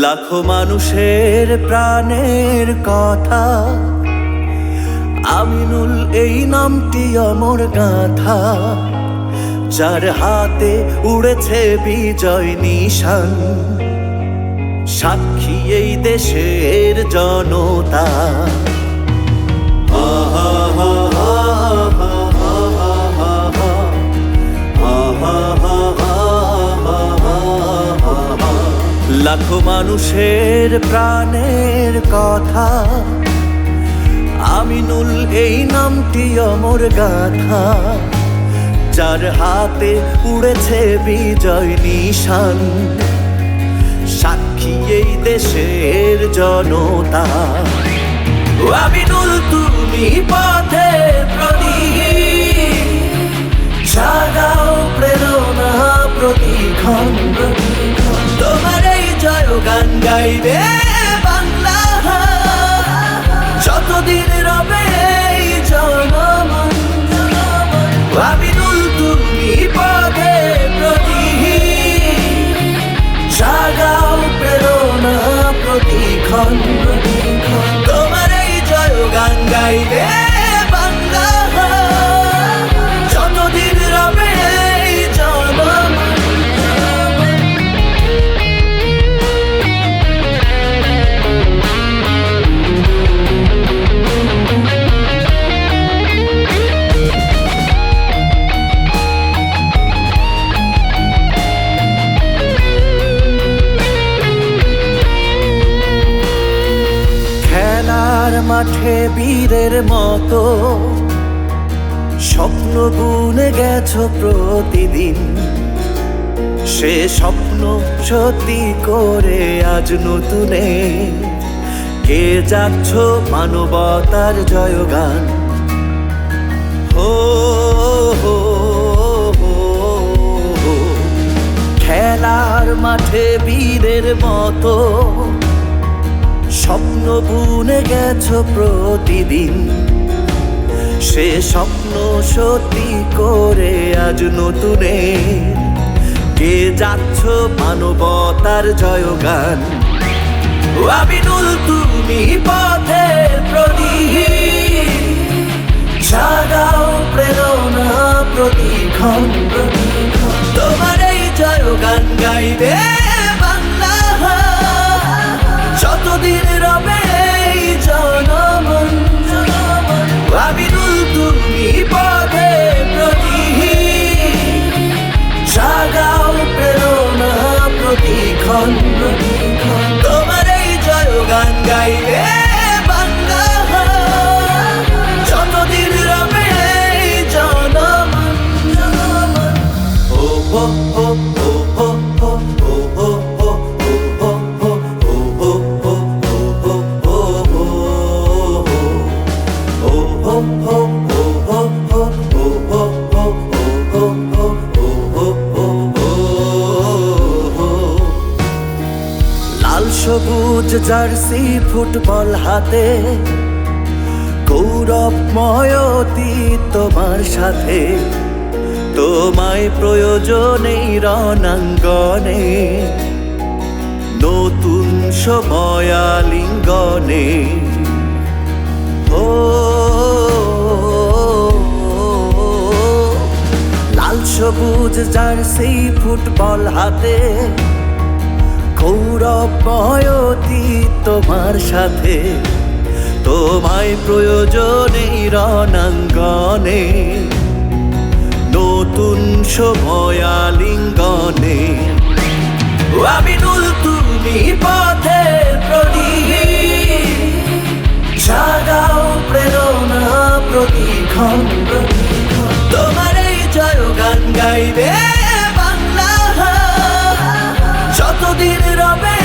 লাখো মানুষের প্রাণের কথা, আমিনুল এই নামটি অমর গাথা। যার হাতে উড়েছে বিজয় নিশান, সাক্ষী এই দেশের জনতা। লাখো মানুষের প্রাণের কথা, আমিনুল এই নামটি অমর গাথা। যার হাতে উড়েছে বিজয় নিশান, সাক্ষী এই দেশের জনতা। আমিনুল তুমি পথের প্রদীপ, জাগাও প্রেরণা প্রতিক্ষণ। তোমার এই জয়গান গাইবে বাংলা, যতদিন রবে এই জনমন। আমিনুল তুমি পথের প্রদীপ, জাগাও প্রেরণা প্রতিক্ষণ। তোমার এই জয়গান গাইবে বাংলা, যতদিন রবে এই জনমন। খেলার মাঠে বীরের মতো স্বপ্ন বুনে গেছো প্রতিদিন। সে স্বপ্ন সত্যি করে আজ নতুনে কে যাচ্ছ মানবতার জয়গান। হো হো হো হো, খেলার মাঠে বীরের মতো স্বপ্ন বুনে গেছো প্রতিদিন। সে স্বপ্ন সত্যি করে আজ নতুনে কে যাচ্ছ মানবতার জয়গান। আমিনুল তুমি পথের প্রদীপ, জাগাও প্রেরণা প্রতিক্ষণ। তোমার এই জয়গান গাইবে বাংলা, যতদিন রবে এই জনমন। আমিনুল তুমি পথের প্রদীপ, জাগাও প্রেরণা প্রতিক্ষণ। তোমার এই জয়গান গাইবে বাংলা, যতদিন রবে এই জনমন। ও হো হো হো হো হো হো হো। লাল সবুজ জার্সি ফুটবল হাতে, গৌরবময় অতীত তোমার সাথে। তোমায় প্রয়োজনে রণাঙ্গনে, নতুন সময় আলিঙ্গনে। ও লাল সবুজ জার্সি ফুটবল হাতে, গৌরবময় অতীত তোমার সাথে। তোমায় প্রয়োজনে রণাঙ্গনে, নতুন সময় আলিঙ্গনে। আমিনুল তুমি পথের প্রদীপ, জাগাও প্রেরণা প্রতিক্ষণ। তোমার এই জয়গান গাইবে বাংলা, যতদিন রবে